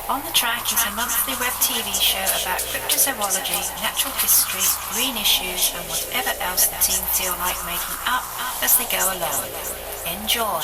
On the Track is a monthly webTV show about cryptozoology, natural history, green issues and whatever else the team feel like making up as they go along. Enjoy!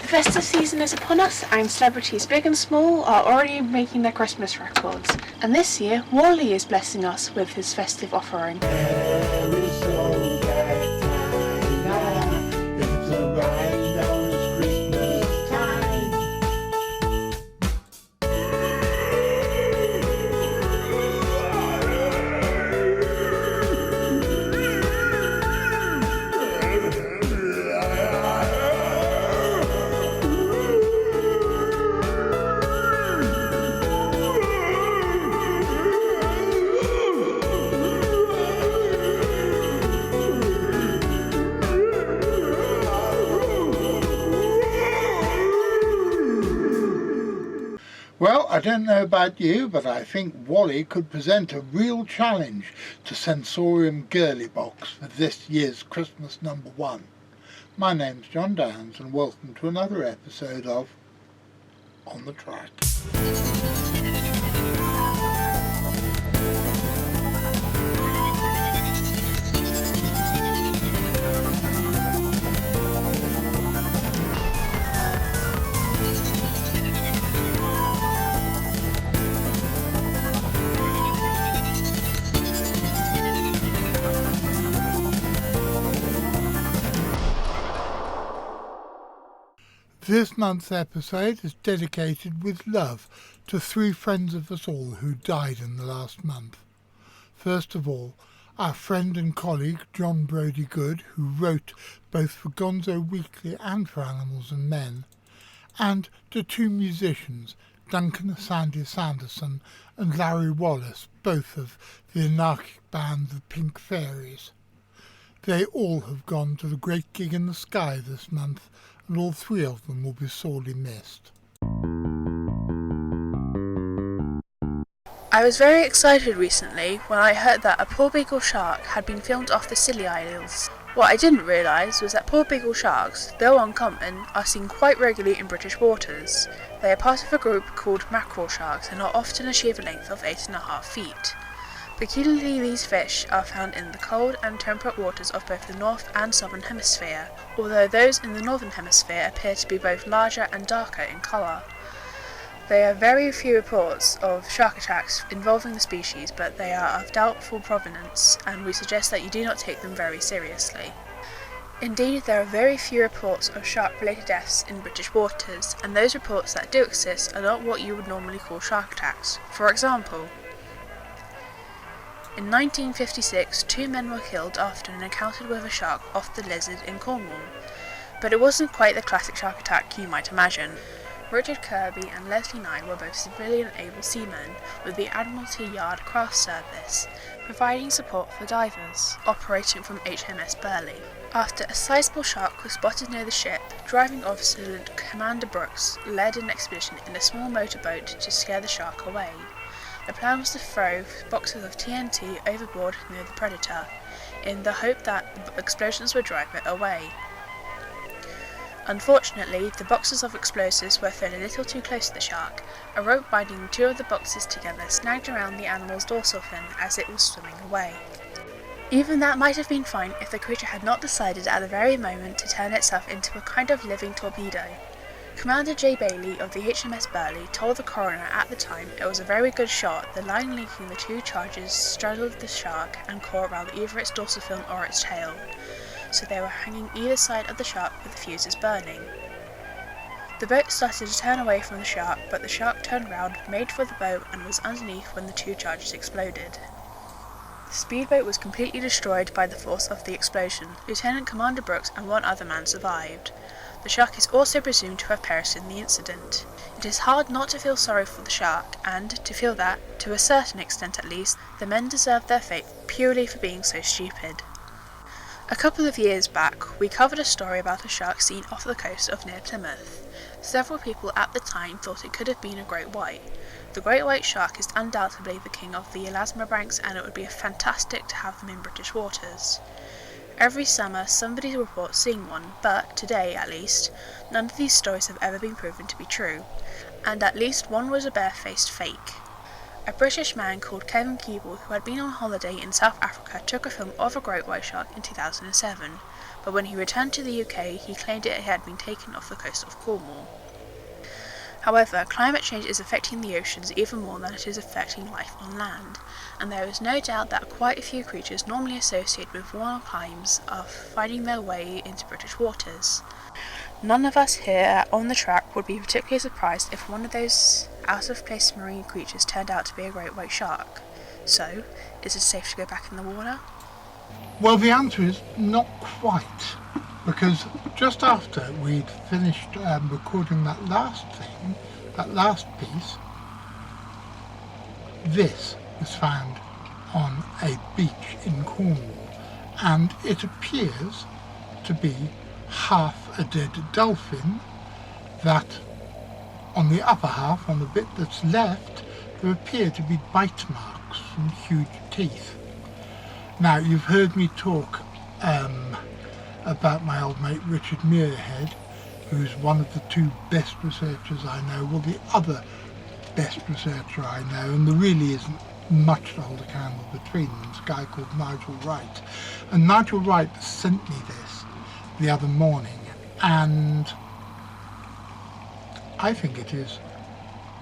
The festive season is upon us, and celebrities big and small are already making their Christmas records. And this year, Wally is blessing us with his festive offering. Well, I don't know about you, but I think Wally could present a real challenge to Sensorium Girly Box for this year's Christmas number 1. My name's John Downs and welcome to another episode of On the Track. This month's episode is dedicated with love to 3 friends of us all who died in the last month. First of all, our friend and colleague John Brodie Good, who wrote both for Gonzo Weekly and for Animals and Men, and to 2 musicians, Duncan Sandy Sanderson and Larry Wallace, both of the anarchic band The Pink Fairies. They all have gone to the great gig in the sky this month, and all 3 of them will be sorely missed. I was very excited recently when I heard that a poor beagle shark had been filmed off the Scilly Isles. What I didn't realise was that poor beagle sharks, though uncommon, are seen quite regularly in British waters. They are part of a group called mackerel sharks and are often achieve a length of 8.5 feet. Peculiarly, these fish are found in the cold and temperate waters of both the North and Southern Hemisphere, although those in the Northern Hemisphere appear to be both larger and darker in colour. There are very few reports of shark attacks involving the species, but they are of doubtful provenance, and we suggest that you do not take them very seriously. Indeed, there are very few reports of shark-related deaths in British waters, and those reports that do exist are not what you would normally call shark attacks. For example, in 1956, 2 men were killed after an encounter with a shark off the Lizard in Cornwall, but it wasn't quite the classic shark attack you might imagine. Richard Kirby and Leslie Nye were both civilian able seamen with the Admiralty Yard Craft Service, providing support for divers operating from HMS Burley. After a sizable shark was spotted near the ship, driving officer Lieutenant Commander Brooks led an expedition in a small motorboat to scare the shark away. The plan was to throw boxes of TNT overboard near the predator, in the hope that the explosions would drive it away. Unfortunately, the boxes of explosives were thrown a little too close to the shark. A rope binding 2 of the boxes together snagged around the animal's dorsal fin as it was swimming away. Even that might have been fine if the creature had not decided at the very moment to turn itself into a kind of living torpedo. Commander J. Bailey of the HMS Burley told the coroner at the time it was a very good shot. The line linking the 2 charges straddled the shark and caught around either its dorsal fin or its tail, so they were hanging either side of the shark with the fuses burning. The boat started to turn away from the shark, but the shark turned round, made for the boat, and was underneath when the 2 charges exploded. The speedboat was completely destroyed by the force of the explosion. Lieutenant Commander Brooks and 1 other man survived. The shark is also presumed to have perished in the incident. It is hard not to feel sorry for the shark, and to feel that, to a certain extent at least, the men deserved their fate purely for being so stupid. A couple of years back, we covered a story about a shark seen off the coast of near Plymouth. Several people at the time thought it could have been a great white. The great white shark is undoubtedly the king of the elasmobranchs, and it would be fantastic to have them in British waters. Every summer somebody reports seeing one, but today at least, none of these stories have ever been proven to be true, and at least one was a barefaced fake. A British man called Kevin Keeble, who had been on holiday in South Africa, took a film of a great white shark in 2007, but when he returned to the UK he claimed it had been taken off the coast of Cornwall. However, climate change is affecting the oceans even more than it is affecting life on land, and there is no doubt that quite a few creatures normally associated with warmer climes are finding their way into British waters. None of us here at On the Track would be particularly surprised if one of those out-of-place marine creatures turned out to be a great white shark. So, is it safe to go back in the water? Well, the answer is not quite, because just after we'd finished recording that last piece, this was found on a beach in Cornwall, and it appears to be half a dead dolphin that on the upper half, on the bit that's left, there appear to be bite marks from huge teeth. Now, you've heard me talk about my old mate Richard Muirhead, who's one of the two best researchers I know, well, the other best researcher I know, and there really isn't much to hold a candle between them. It's a guy called Nigel Wright. And Nigel Wright sent me this the other morning, and I think it is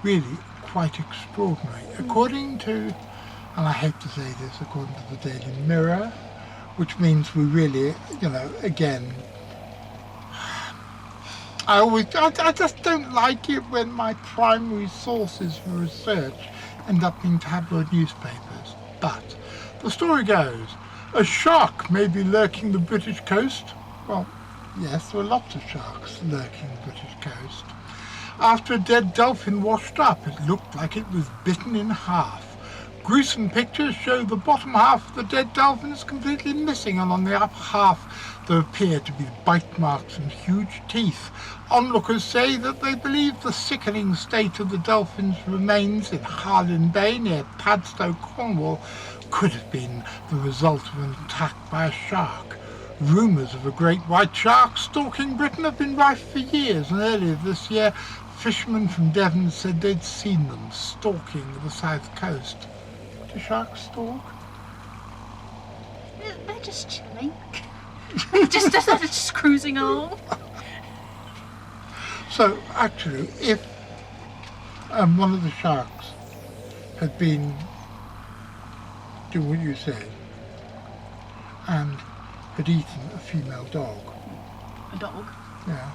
really quite extraordinary. According to, and I hate to say this, according to the Daily Mirror, which means we really, again, I just don't like it when my primary sources for research end up being tabloid newspapers. But the story goes, a shark may be lurking the British coast. Well, yes, there are lots of sharks lurking the British coast. After a dead dolphin washed up, it looked like it was bitten in half. Gruesome pictures show the bottom half of the dead dolphin is completely missing, and on the upper half there appear to be bite marks and huge teeth. Onlookers say that they believe the sickening state of the dolphin's remains in Harlyn Bay near Padstow, Cornwall, could have been the result of an attack by a shark. Rumours of a great white shark stalking Britain have been rife for years, and earlier this year fishermen from Devon said they'd seen them stalking the south coast. Do sharks stalk? They're just chilling. just cruising along. So actually, if one of the sharks had been doing what you say and had eaten a female dog. A dog? Yeah.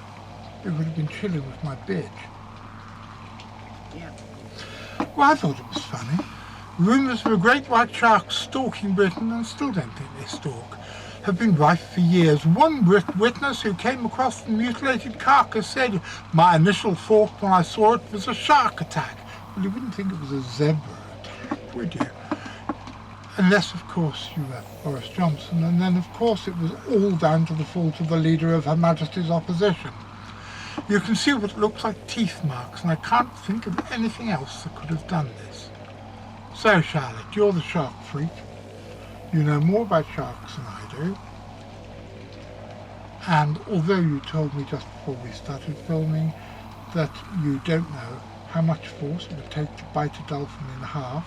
It would have been chilling with my bitch. Yeah. Well, I thought it was funny. Rumours of a great white shark stalking Britain, and still don't think they stalk, have been rife for years. One witness who came across the mutilated carcass said, "My initial thought when I saw it was a shark attack." Well, you wouldn't think it was a zebra attack, would you? Unless, of course, you were Boris Johnson, and then, of course, it was all down to the fault of the leader of Her Majesty's opposition. You can see what looks like teeth marks, and I can't think of anything else that could have done this. So, Charlotte, you're the shark freak. You know more about sharks than I do. And although you told me just before we started filming that you don't know how much force it would take to bite a dolphin in half,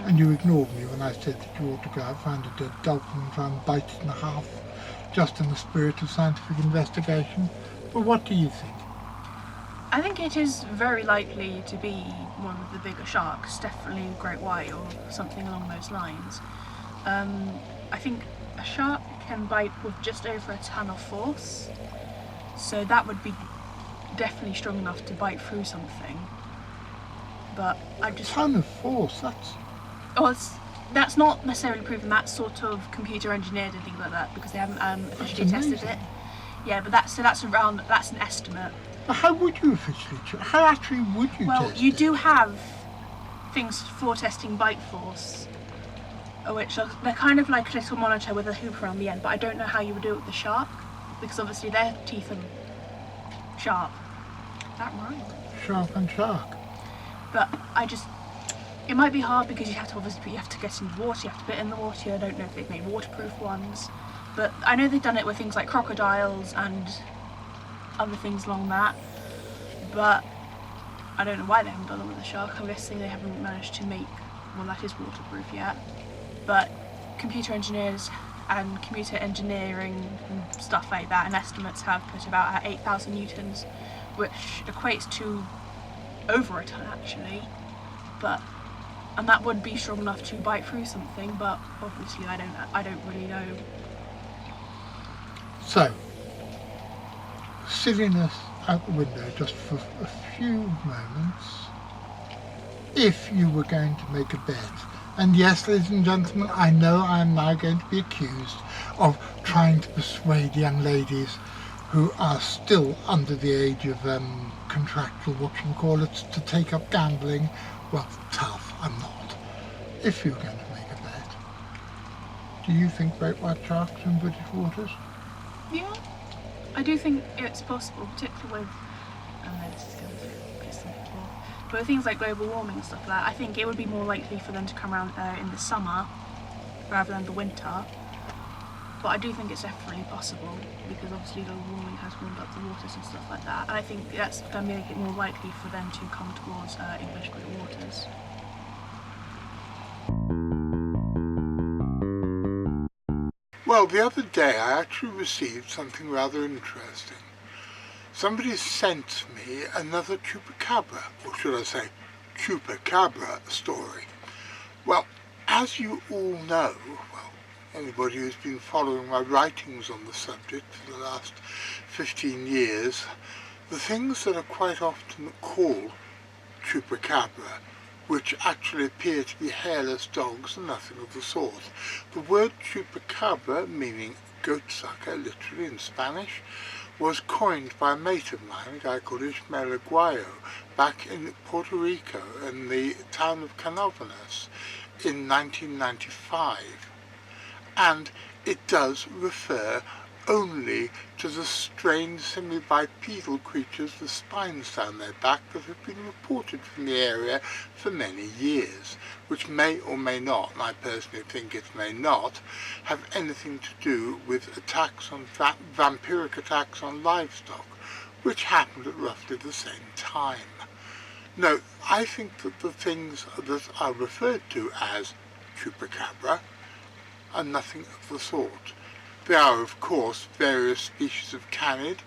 and you ignored me when I said that you ought to go out, find a dead dolphin and try and bite it in half, just in the spirit of scientific investigation. But what do you think? I think it is very likely to be one of the bigger sharks, definitely a great white or something along those lines. I think a shark can bite with just over a ton of force, so that would be definitely strong enough to bite through something. But I just... A ton of force, that's... Oh, that's not necessarily proven. That's sort of computer engineered and things like that, because they haven't officially tested it. Yeah, but that's an estimate. But how would you officially how actually would you test Well, you do have things for testing bite force. which are, they're kind of like a little monitor with a hoop around the end, but I don't know how you would do it with the shark, because obviously their teeth are sharp. Is that right? Sharp and shark. But it might be hard because you have to get in the water, you have to put it in the water. I don't know if they've made waterproof ones, but I know they've done it with things like crocodiles and other things along that, but I don't know why they haven't done it with a shark. I'm guessing they haven't managed to make one that is waterproof yet. But computer engineers and computer engineering and stuff like that and estimates have put about at 8,000 newtons, which equates to over a ton actually, and that would be strong enough to bite through something, but obviously I don't really know. So, silliness out the window just for a few moments. If you were going to make a bet, and yes, ladies and gentlemen, I know I am now going to be accused of trying to persuade young ladies who are still under the age of contractual, to take up gambling. Well, tough, I'm not. If you're going to make a bet, do you think great white sharks in British waters? Yeah, I do think it's possible, particularly with, this is going to piss some people off, but with things like global warming and stuff like that, I think it would be more likely for them to come around in the summer rather than the winter. But I do think it's definitely possible, because obviously global warming has warmed up the waters and stuff like that, and I think that's going to make it more likely for them to come towards English great waters. Well, the other day I actually received something rather interesting. Somebody sent me another chupacabra, or should I say chupacabra story. Well, as you all know, anybody who's been following my writings on the subject for the last 15 years, the things that are quite often called chupacabra, which actually appear to be hairless dogs and nothing of the sort. The word chupacabra, meaning goat sucker, literally in Spanish, was coined by a mate of mine, a guy called Ishmael Aguayo, back in Puerto Rico in the town of Canóvanas in 1995. And it does refer only to the strange semi-bipedal creatures with spines down their back that have been reported from the area for many years, which may or may not, and I personally think it may not, have anything to do with attacks on vampiric attacks on livestock, which happened at roughly the same time. No, I think that the things that are referred to as chupacabra are nothing of the sort. There are, of course, various species of canid,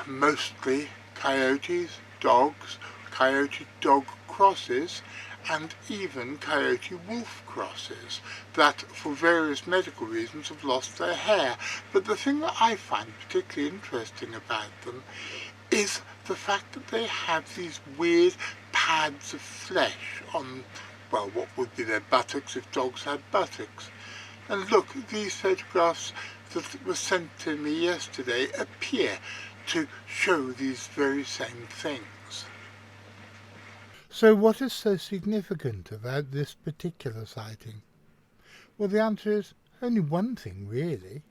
mostly coyotes, dogs, coyote-dog crosses, and even coyote-wolf crosses that, for various medical reasons, have lost their hair. But the thing that I find particularly interesting about them is the fact that they have these weird pads of flesh on, well, what would be their buttocks if dogs had buttocks. And look, these photographs that were sent to me yesterday appear to show these very same things. So what is so significant about this particular sighting? Well, the answer is only one thing, really.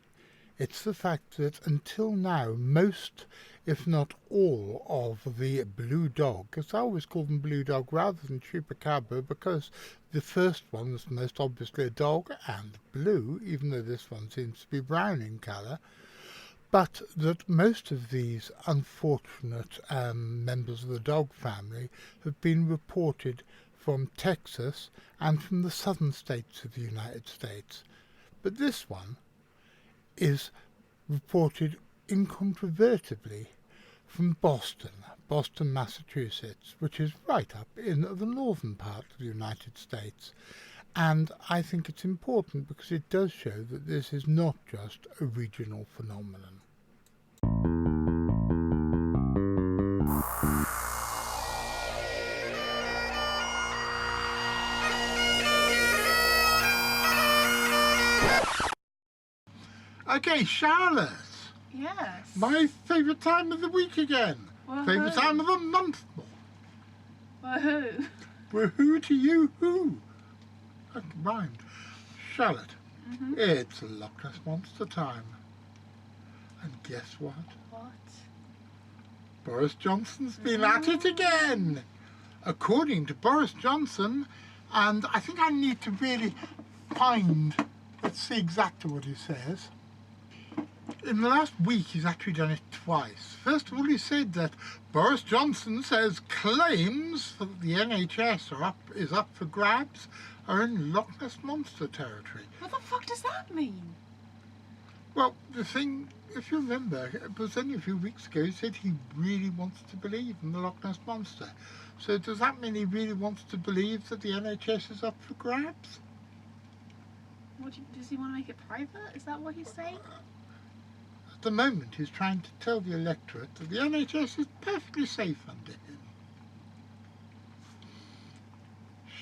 It's the fact that until now, most, if not all, of the blue dog, because I always call them blue dog rather than chupacabra, because the first one was most obviously a dog and blue, even though this one seems to be brown in colour, but that most of these unfortunate members of the dog family have been reported from Texas and from the southern states of the United States. But this one is reported incontrovertibly from Boston, Massachusetts, which is right up in the northern part of the United States. And I think it's important because it does show that this is not just a regional phenomenon. Okay, Charlotte. Yes. My favourite time of the week again. Woohoo. Favourite time of the month. Woohoo. Woohoo to you, who? That rhymed. Charlotte, it's Loch Ness Monster time. And guess what? What? Boris Johnson's been at it again. According to Boris Johnson, and I think I need to really let's see exactly what he says. In the last week, he's actually done it twice. First of all, he said that Boris Johnson says claims that the NHS is up for grabs are in Loch Ness Monster territory. What the fuck does that mean? Well, the thing, if you remember, it was only a few weeks ago, he said he really wants to believe in the Loch Ness Monster. So does that mean he really wants to believe that the NHS is up for grabs? Does he want to make it private? Is that what he's saying? At the moment, he's trying to tell the electorate that the NHS is perfectly safe under him.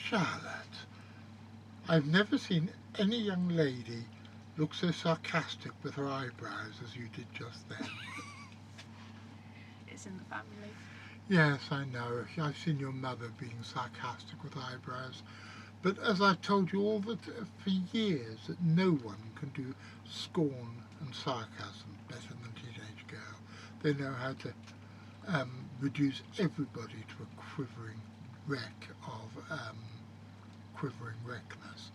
Charlotte, I've never seen any young lady look so sarcastic with her eyebrows as you did just then. It's in the family. Yes, I know. I've seen your mother being sarcastic with eyebrows. But as I've told you all for years, that no one can do scorn and sarcasm better than a teenage girl. They know how to reduce everybody to a quivering wreck of quivering wreckness.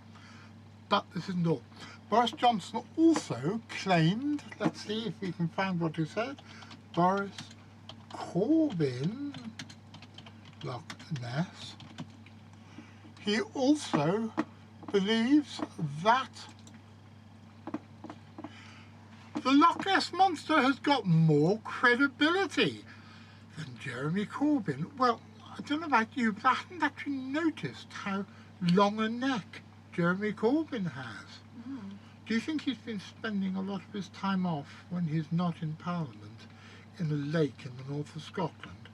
But this isn't all. Boris Johnson also claimed, let's see if we can find what he said, Boris Corbyn, Loch Ness. He also believes that the Loch Ness Monster has got more credibility than Jeremy Corbyn. Well, I don't know about you, but I hadn't actually noticed how long a neck Jeremy Corbyn has. Do you think he's been spending a lot of his time off when he's not in Parliament in a lake in the north of Scotland?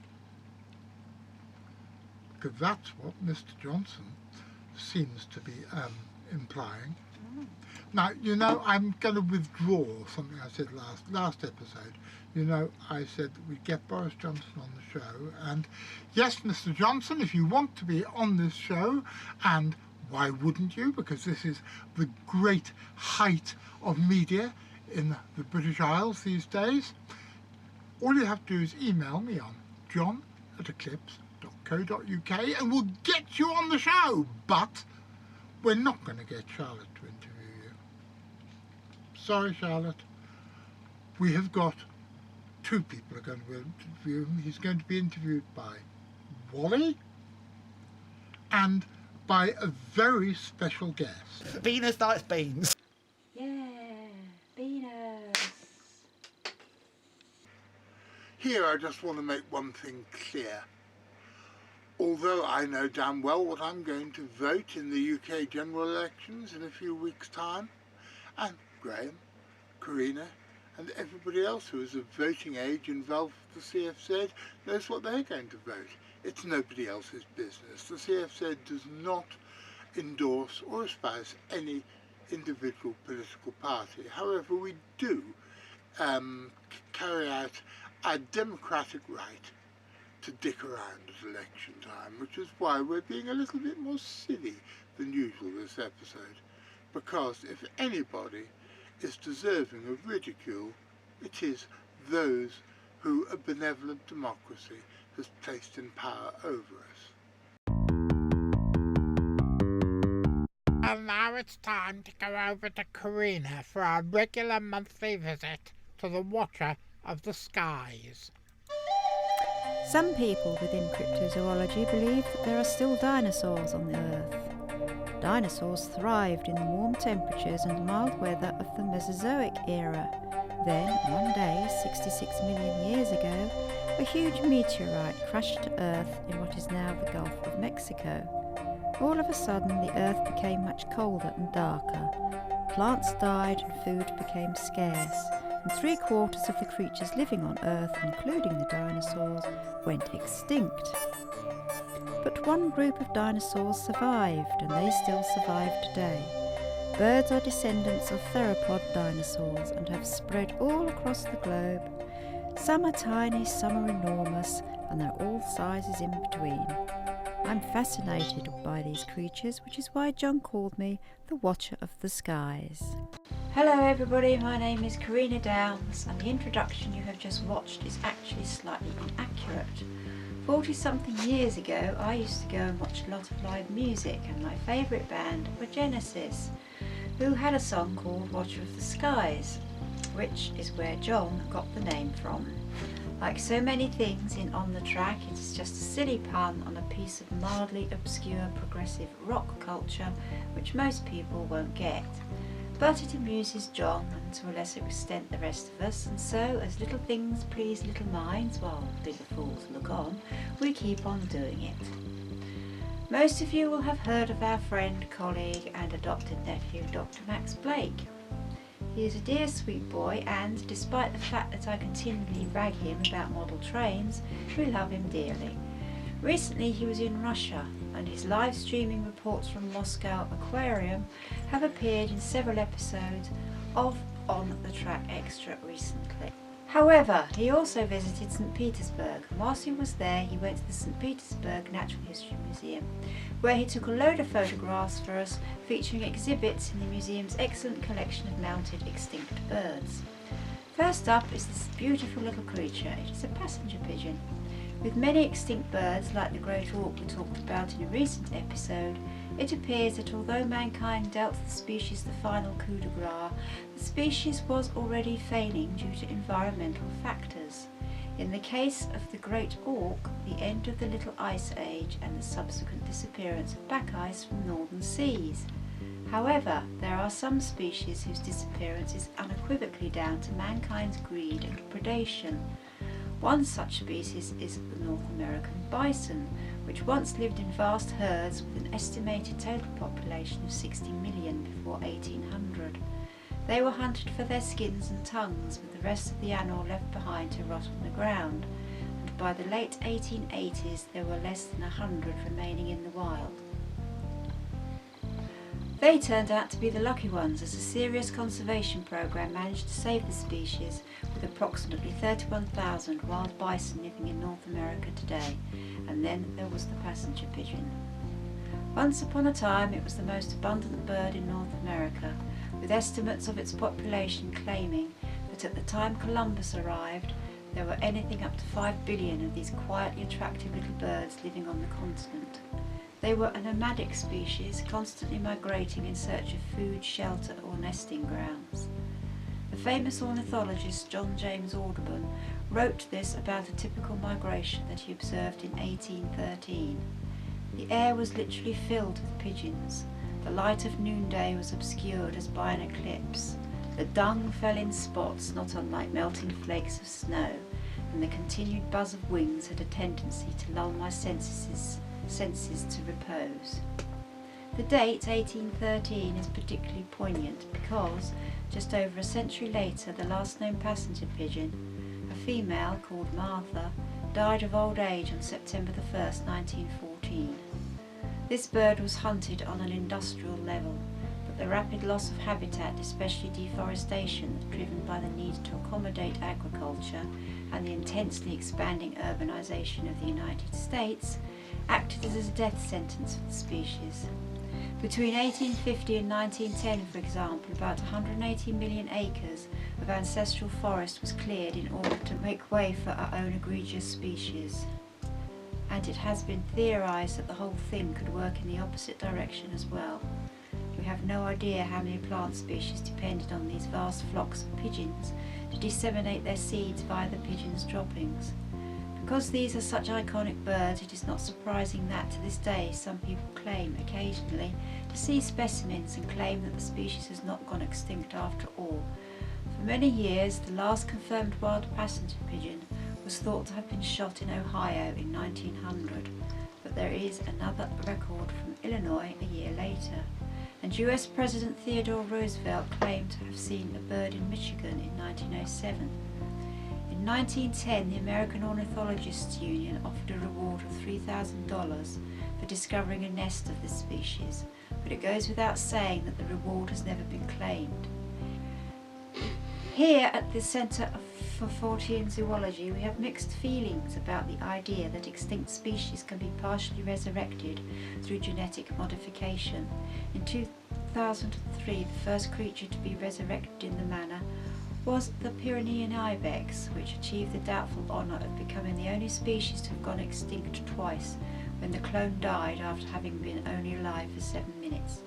Because that's what Mr. Johnson seems to be implying. Now, you know, I'm going to withdraw something I said last episode. You know, I said that we'd get Boris Johnson on the show. And yes, Mr. Johnson, if you want to be on this show, and why wouldn't you? Because this is the great height of media in the British Isles these days. All you have to do is email me on john@eclipse.co.uk and we'll get you on the show. But we're not going to get Charlotte to interview you. Sorry, Charlotte. We have got two people who are going to interview him. He's going to be interviewed by Wally and by a very special guest. Beaners likes beans. Yeah, beaners. Here I just want to make one thing clear. Although I know damn well what I'm going to vote in the UK general elections in a few weeks' time, and Graham, Karina and everybody else who is of voting age involved with the CFZ knows what they're going to vote. It's nobody else's business. The CFZ does not endorse or espouse any individual political party. However, we do carry out our democratic right to dick around at election time, which is why we're being a little bit more silly than usual this episode. Because if anybody is deserving of ridicule, it is those who a benevolent democracy has placed in power over us. And now it's time to go over to Karina for our regular monthly visit to the Watcher of the Skies. Some people within cryptozoology believe that there are still dinosaurs on the Earth. Dinosaurs thrived in the warm temperatures and mild weather of the Mesozoic era. Then, one day, 66 million years ago, a huge meteorite crashed to Earth in what is now the Gulf of Mexico. All of a sudden, the Earth became much colder and darker. Plants died and food became scarce, and 3/4 of the creatures living on Earth, including the dinosaurs, went extinct. But one group of dinosaurs survived, and they still survive today. Birds are descendants of theropod dinosaurs and have spread all across the globe. Some are tiny, some are enormous, and they're all sizes in between. I'm fascinated by these creatures, which is why John called me the Watcher of the Skies. Hello everybody, my name is Karina Downs, and the introduction you have just watched is actually slightly inaccurate. 40-something years ago, I used to go and watch a lot of live music, and my favourite band were Genesis, who had a song called Watcher of the Skies, which is where John got the name from. Like so many things in On the Track, it is just a silly pun on a piece of mildly obscure progressive rock culture which most people won't get. But it amuses John and to a lesser extent the rest of us, and so as little things please little minds while bigger fools look on, we keep on doing it. Most of you will have heard of our friend, colleague and adopted nephew Dr. Max Blake. He is a dear sweet boy, and despite the fact that I continually rag him about model trains, we love him dearly. Recently he was in Russia, and his live streaming reports from Moscow Aquarium have appeared in several episodes of On the Track Extra recently. However, he also visited St. Petersburg, and whilst he was there he went to the St. Petersburg Natural History Museum, where he took a load of photographs for us featuring exhibits in the museum's excellent collection of mounted extinct birds. First up is this beautiful little creature. It is a passenger pigeon. With many extinct birds, like the great auk we talked about in a recent episode, it appears that although mankind dealt the species the final coup de grace, the species was already failing due to environmental factors. In the case of the great auk, the end of the Little Ice Age and the subsequent disappearance of pack ice from northern seas. However, there are some species whose disappearance is unequivocally down to mankind's greed and predation. One such species is the North American bison, which once lived in vast herds with an estimated total population of 60 million before 1800. They were hunted for their skins and tongues, with the rest of the animal left behind to rot on the ground, and by the late 1880s there were less than 100 remaining in the wild. They turned out to be the lucky ones, as a serious conservation program managed to save the species, with approximately 31,000 wild bison living in North America today. And then there was the passenger pigeon. Once upon a time it was the most abundant bird in North America, with estimates of its population claiming that at the time Columbus arrived there were anything up to 5 billion of these quietly attractive little birds living on the continent. They were a nomadic species, constantly migrating in search of food, shelter or nesting grounds. The famous ornithologist John James Audubon wrote this about a typical migration that he observed in 1813. The air was literally filled with pigeons. The light of noonday was obscured as by an eclipse. The dung fell in spots not unlike melting flakes of snow, and the continued buzz of wings had a tendency to lull my senses to repose. The date 1813 is particularly poignant because just over a century later the last known passenger pigeon, a female called Martha, died of old age on September 1st, 1914. This bird was hunted on an industrial level, but the rapid loss of habitat, especially deforestation, driven by the need to accommodate agriculture and the intensely expanding urbanization of the United States, acted as a death sentence for the species. Between 1850 and 1910, for example, about 180 million acres of ancestral forest was cleared in order to make way for our own egregious species. And it has been theorised that the whole thing could work in the opposite direction as well. We have no idea how many plant species depended on these vast flocks of pigeons to disseminate their seeds via the pigeons' droppings. Because these are such iconic birds, it is not surprising that to this day some people claim occasionally to see specimens and claim that the species has not gone extinct after all. For many years, the last confirmed wild passenger pigeon was thought to have been shot in Ohio in 1900, but there is another record from Illinois a year later, and US President Theodore Roosevelt claimed to have seen a bird in Michigan in 1907. In 1910, the American Ornithologists Union offered a reward of $3,000 for discovering a nest of this species, but it goes without saying that the reward has never been claimed. Here at the centre of for Fortean Zoology, we have mixed feelings about the idea that extinct species can be partially resurrected through genetic modification. In 2003, the first creature to be resurrected in the manner was the Pyrenean ibex, which achieved the doubtful honour of becoming the only species to have gone extinct twice, when the clone died after having been only alive for 7 minutes.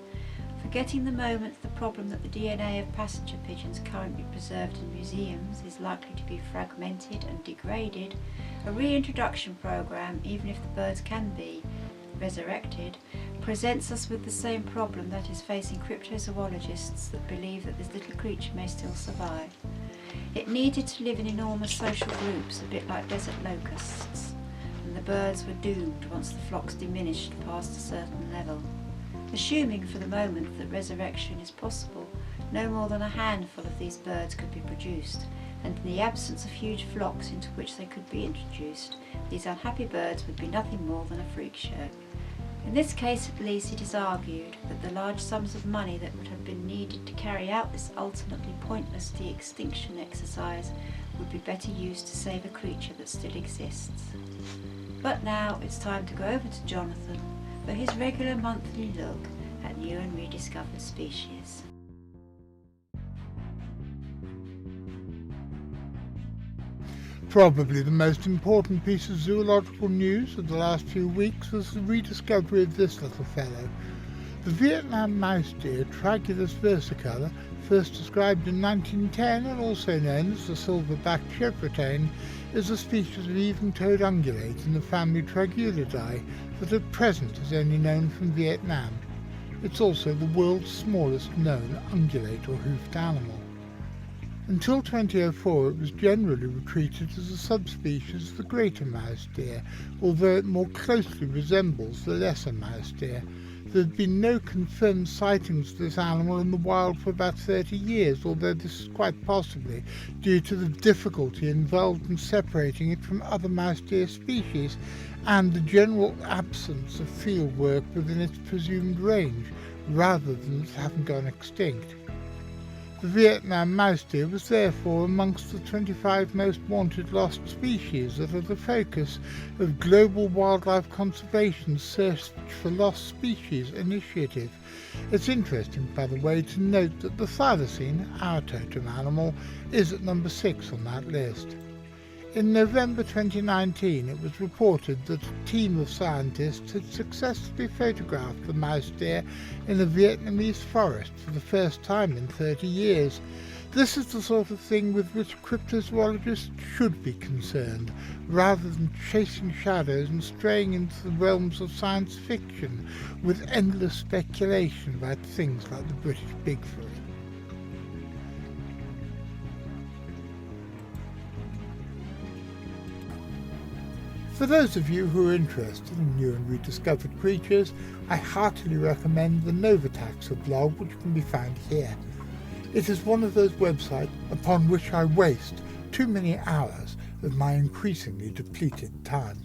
Forgetting the moment the problem that the DNA of passenger pigeons currently preserved in museums is likely to be fragmented and degraded, a reintroduction programme, even if the birds can be resurrected, presents us with the same problem that is facing cryptozoologists that believe that this little creature may still survive. It needed to live in enormous social groups, a bit like desert locusts, and the birds were doomed once the flocks diminished past a certain level. Assuming for the moment that resurrection is possible, no more than a handful of these birds could be produced, and in the absence of huge flocks into which they could be introduced, these unhappy birds would be nothing more than a freak show. In this case at least, it is argued that the large sums of money that would have been needed to carry out this ultimately pointless de-extinction exercise would be better used to save a creature that still exists. But now it's time to go over to Jonathan for his regular monthly look at new and rediscovered species. Probably the most important piece of zoological news of the last few weeks was the rediscovery of this little fellow. The Vietnam mouse deer, Tragulus versicolor, first described in 1910 and also known as the silver-backed chevrotain, is a species of even-toed ungulate in the family Tragulidae that at present is only known from Vietnam. It's also the world's smallest known ungulate or hoofed animal. Until 2004 it was generally treated as a subspecies of the greater mouse deer, although it more closely resembles the lesser mouse deer. There have been no confirmed sightings of this animal in the wild for about 30 years, although this is quite possibly due to the difficulty involved in separating it from other mouse deer species and the general absence of field work within its presumed range, rather than its having gone extinct. The Vietnam mouse deer was therefore amongst the 25 most wanted lost species that are the focus of Global Wildlife Conservation's Search for Lost Species initiative. It's interesting, by the way, to note that the thylacine, our totem animal, is at number 6 on that list. In November 2019, it was reported that a team of scientists had successfully photographed the mouse deer in a Vietnamese forest for the first time in 30 years. This is the sort of thing with which cryptozoologists should be concerned, rather than chasing shadows and straying into the realms of science fiction with endless speculation about things like the British Bigfoot. For those of you who are interested in new and rediscovered creatures, I heartily recommend the Novataxa blog, which can be found here. It is one of those websites upon which I waste too many hours of my increasingly depleted time.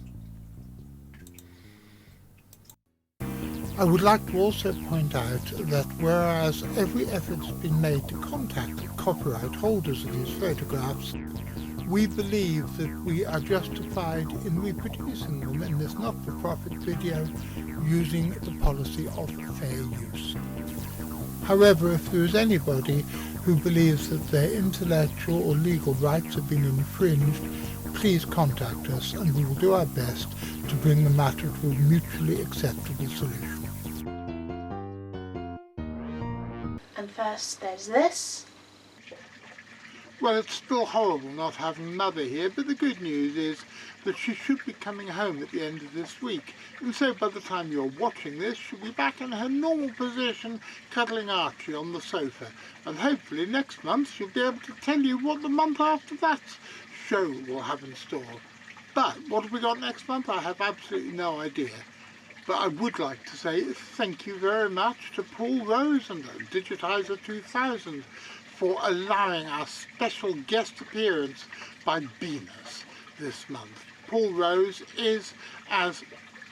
I would like to also point out that whereas every effort has been made to contact the copyright holders of these photographs, we believe that we are justified in reproducing them in this not-for-profit video using the policy of fair use. However, if there is anybody who believes that their intellectual or legal rights have been infringed, please contact us and we will do our best to bring the matter to a mutually acceptable solution. And first there's this. Well, it's still horrible not having Mother here, but the good news is that she should be coming home at the end of this week, and so by the time you're watching this, she'll be back in her normal position, cuddling Archie on the sofa, and hopefully next month she'll be able to tell you what the month after that show will have in store. But what have we got next month? I have absolutely no idea. But I would like to say thank you very much to Paul Rose and Digitizer 2000 for allowing our special guest appearance by Venus this month. Paul Rose is, as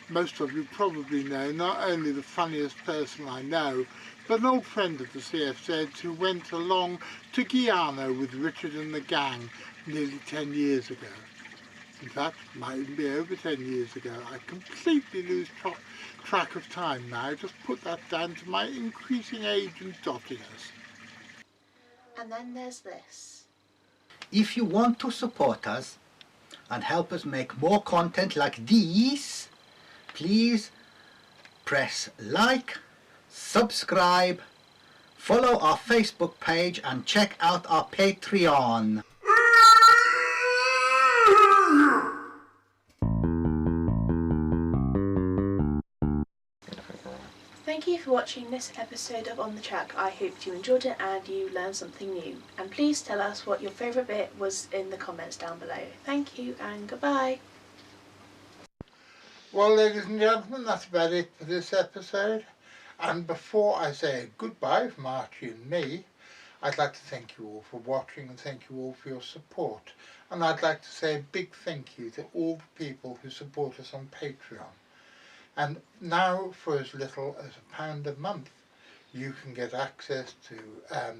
most of you probably know, not only the funniest person I know, but an old friend of the CFZ's who went along to Guyana with Richard and the gang nearly 10 years ago. In fact, it might even be over 10 years ago. I completely lose track of time now. I just put that down to my increasing age and dottiness. And then there's this. If you want to support us and help us make more content like these, please press like, subscribe, follow our Facebook page and check out our Patreon. Thank you for watching this episode of On The Track. I hope you enjoyed it and you learned something new. And please tell us what your favourite bit was in the comments down below. Thank you and goodbye. Well, ladies and gentlemen, that's about it for this episode. And before I say goodbye from Archie and me, I'd like to thank you all for watching and thank you all for your support. And I'd like to say a big thank you to all the people who support us on Patreon. And now, for as little as £1 a month, you can get access to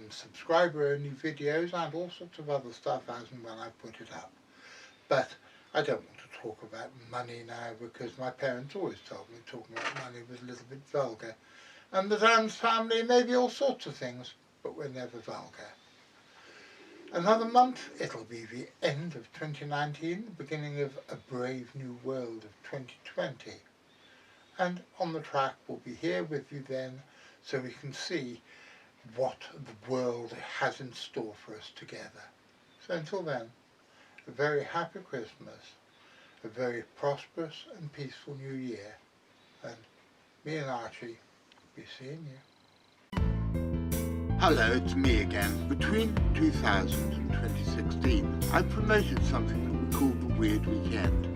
subscriber-only videos and all sorts of other stuff as and when I put it up. But I don't want to talk about money now because my parents always told me talking about money was a little bit vulgar. And the Downs family may be all sorts of things, but we're never vulgar. Another month, it'll be the end of 2019, the beginning of a brave new world of 2020. And On The Track will be here with you then, so we can see what the world has in store for us together. So until then, a very happy Christmas, a very prosperous and peaceful New Year, and me and Archie will be seeing you. Hello, it's me again. Between 2000 and 2016, I promoted something that we called the Weird Weekend.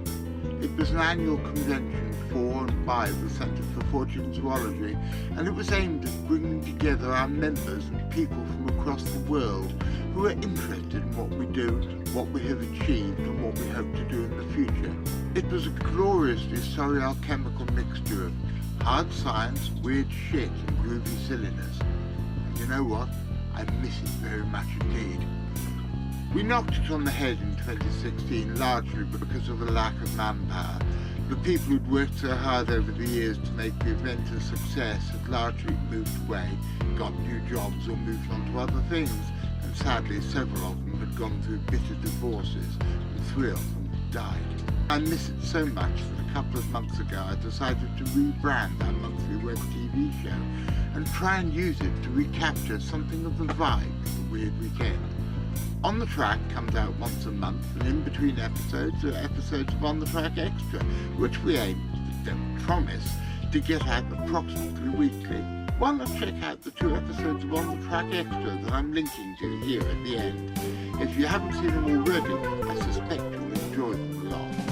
It was an annual convention for and by the Centre for Fortean Zoology, and it was aimed at bringing together our members and people from across the world who are interested in what we do, what we have achieved, and what we hope to do in the future. It was a gloriously surreal chemical mixture of hard science, weird shit, and groovy silliness. And you know what? I miss it very much indeed. We knocked it on the head in 2016 largely because of the lack of manpower. The people who'd worked so hard over the years to make the event a success had largely moved away, got new jobs or moved on to other things, and sadly several of them had gone through bitter divorces and 3 of them had died. I miss it so much that a couple of months ago I decided to rebrand our monthly web TV show and try and use it to recapture something of the vibe of the Weird Weekend. On The Track comes out once a month, and in between episodes are episodes of On The Track Extra, which we aim, don't promise, to get out approximately weekly. Why not check out the 2 episodes of On The Track Extra that I'm linking to here at the end? If you haven't seen them already, I suspect you'll enjoy them a lot.